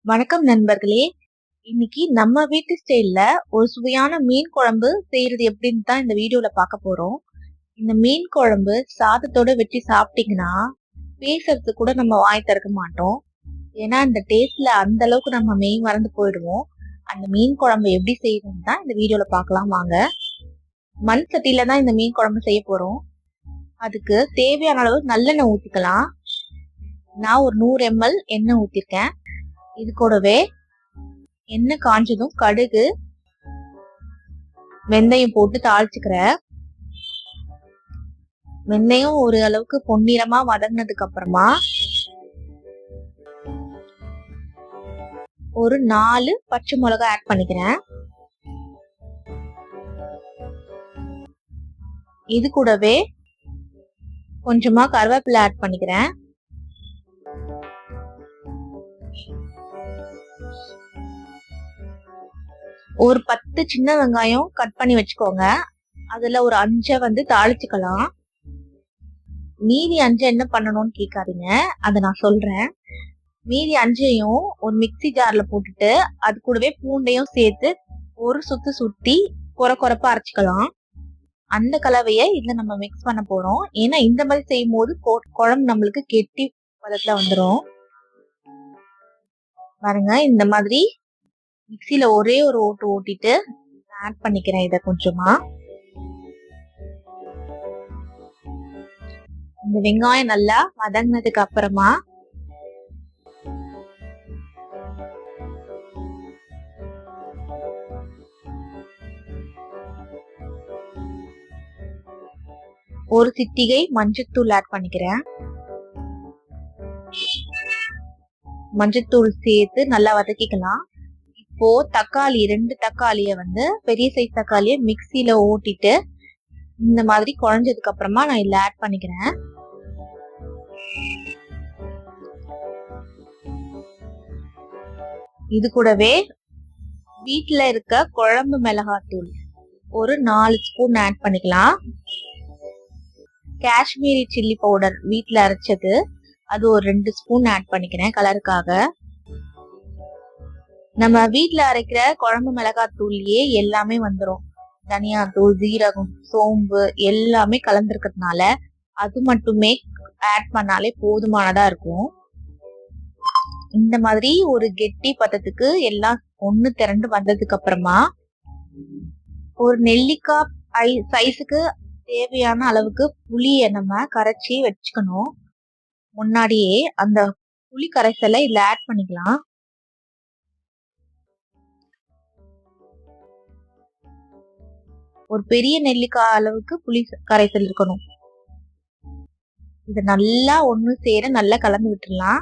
வணக்கம் நண்பர்களே. இன்னைக்கு நம்ம வீட்டு ஸ்டைல்ல ஒரு சுவையான மீன் குழம்பு செய்யறது எப்படின்னு தான் இந்த வீடியோல பார்க்க போறோம். இந்த மீன் குழம்பு சாதத்தோட வச்சு சாப்பிட்டீங்கன்னா பேசுறது கூட நம்ம வாய் திறக்க மாட்டோம். ஏன்னா இந்த டேஸ்ட்ல அந்த அளவுக்கு நம்ம மெய் மறந்து போயிடுவோம். அந்த மீன் குழம்பு எப்படி செய்யணும்னு தான் இந்த வீடியோல பார்க்கலாம் வாங்க. மண் சட்டியில தான் இந்த மீன் குழம்பு செய்ய போறோம். அதுக்கு தேவையான அளவு நல்லெண்ணெய் ஊத்திக்கலாம். நான் ஒரு 100 ml எண்ணெய் ஊத்திருக்கேன். இது கூடவே எண்ணெய் காஞ்சதும் கடுகு வெந்தயம் போட்டு தாளிச்சுக்கிறேன். வெந்தயம் ஒரு அளவுக்கு பொன்னிறமா வதங்கினதுக்கு அப்புறமா ஒரு 4 பச்சை மிளகாய் ஆட் பண்ணிக்கிறேன். இது கூடவே கொஞ்சமா கருவேப்பிலை ஆட் பண்ணிக்கிறேன். ஒரு 10 சின்ன வெங்காயம் கட் பண்ணி வச்சுக்கோங்க. அதுல ஒரு 5 தாளிச்சுக்கலாம். மீதி 5 என்ன பண்ணணும்னு கேட்காதீங்க, அதை நான் சொல்றேன். மீதி 5ஐயும் ஒரு மிக்சி ஜார்ல போட்டுட்டு அது கூடவே பூண்டையும் சேர்த்து ஒரு சுத்தி குறைப்பா அரைச்சிக்கலாம். அந்த கலவையை இதுல நம்ம மிக்ஸ் பண்ண போறோம். ஏன்னா இந்த மாதிரி செய்யும் போது குழம்பு நம்மளுக்கு கெட்டி பதத்துல வந்துடும். பாருங்க, இந்த மாதிரி மிக்சியில ஒரே ஒரு ஓட்டு ஓட்டிட்டு ஆட் பண்ணிக்கிறேன். இத கொஞ்சமா இந்த வெங்காயம் நல்லா வதங்கினதுக்கு அப்புறமா ஒரு சிட்டிகை மஞ்சத்தூள் ஆட் பண்ணிக்கிறேன். மஞ்சத்தூள் சேர்த்து நல்லா வதக்கிக்கலாம். இப்போ தக்காளி 2 தக்காளிய பெரிய சைஸ் தக்காளிய மிக்சியில ஓட்டிட்டு இந்த மாதிரி குழஞ்சதுக்கு அப்புறமா நான் இதுல ஆட் பண்ணிக்கிறேன். இது கூடவே வீட்டுல இருக்க குழம்பு மிளகாத்தூள் ஒரு 4 ஸ்பூன் ஆட் பண்ணிக்கலாம். காஷ்மீரி சில்லி பவுடர் வீட்டுல அரைச்சது அது ஒரு 2 ஸ்பூன் ஆட் பண்ணிக்கிறேன் கலருக்காக. நம்ம வீட்டுல அரைக்கிற குழம்பு மிளகாத்தூள்லயே எல்லாமே வந்துடும். தனியாத்தூள், ஜீரகம், சோம்பு எல்லாமே கலந்துருக்கிறதுனால அது மட்டுமே ஆட் பண்ணாலே போதுமானதா இருக்கும். இந்த மாதிரி ஒரு கெட்டி பதத்துக்கு எல்லாம் ஒண்ணு திரண்டு வந்ததுக்கு அப்புறமா ஒரு நெல்லிக்காய் சைஸுக்கு தேவையான அளவுக்கு புளியை நம்ம கரைச்சி வச்சுக்கணும். முன்னாடியே அந்த புளி கரைசலை இதுல ஆட் பண்ணிக்கலாம். ஒரு பெரிய நெல்லிக்காய் அளவுக்கு புளி கரைசல் இருக்கணும். இத நல்லா ஒண்ணு சேர நல்லா கலந்து விட்டுடலாம்.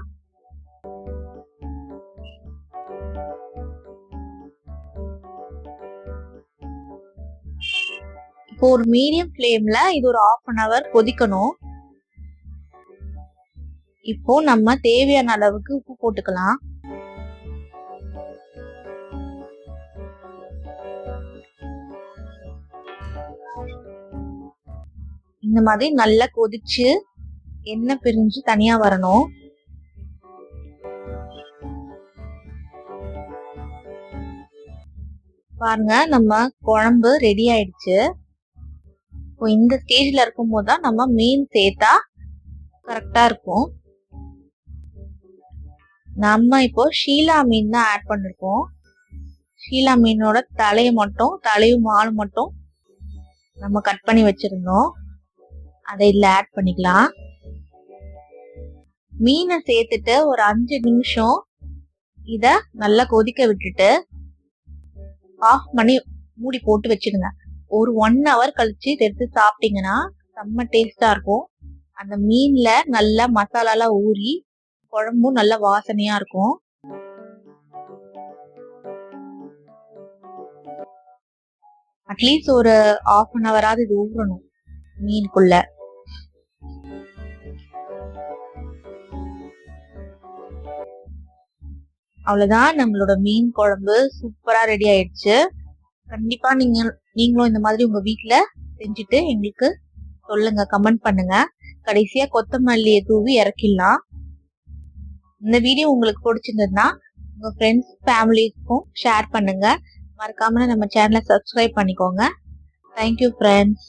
இப்போ ஒரு மீடியம் ஃப்ளேம்ல இது ஒரு 1/2 hour கொதிக்கணும். இப்போ நம்ம தேவையான அளவுக்கு உப்பு போட்டுக்கலாம். இந்த மாதிரி நல்லா கொதிச்சு எண்ணெய் பிரிஞ்சு தனியா வரணும். பாருங்க, நம்ம குழம்பு ரெடி ஆயிடுச்சு. இப்போ இந்த ஸ்டேஜ்ல இருக்கும் போதுதான் நம்ம மீன் சேர்த்தா கரெக்டா இருக்கும். நம்ம இப்போ ஷீலா மீன் தான் ஆட் பண்ணிருக்கோம். ஷீலா மீனோட தலையும் வாலும் மட்டும் நம்ம கட் பண்ணி வச்சிருந்தோம். அதை இதுல ஆட் பண்ணிக்கலாம். மீனை சேர்த்துட்டு ஒரு 5 நிமிஷம் இத நல்லா கொதிக்க விட்டுட்டு ஆஃப் பண்ணி மூடி போட்டு வச்சிடுங்க. ஒரு 1 hour கழிச்சு எடுத்து சாப்பிட்டீங்கன்னா செம்ம டேஸ்டா இருக்கும். அந்த மீன்ல நல்லா மசாலாலாம் ஊறி குழம்பும் நல்ல வாசனையா இருக்கும். அட்லீஸ்ட் ஒரு 1/2 hour இது ஊறணும் மீனுக்குள்ள. அவ்வளவுதான், நம்மளோட மீன் குழம்பு சூப்பரா ரெடி ஆயிடுச்சு. கண்டிப்பா நீங்களும் இந்த மாதிரி உங்க வீட்டுல செஞ்சுட்டு எங்களுக்கு சொல்லுங்க, கமெண்ட் பண்ணுங்க. கடைசியா கொத்தமல்லியை தூவி இறக்கிடலாம். இந்த வீடியோ உங்களுக்கு பிடிச்சிருந்ததுன்னா உங்க ஃப்ரெண்ட்ஸ் ஃபேமிலிக்கும் ஷேர் பண்ணுங்க. மறக்காம நம்ம சேனலை சப்ஸ்கிரைப் பண்ணிக்கோங்க. Thank you friends.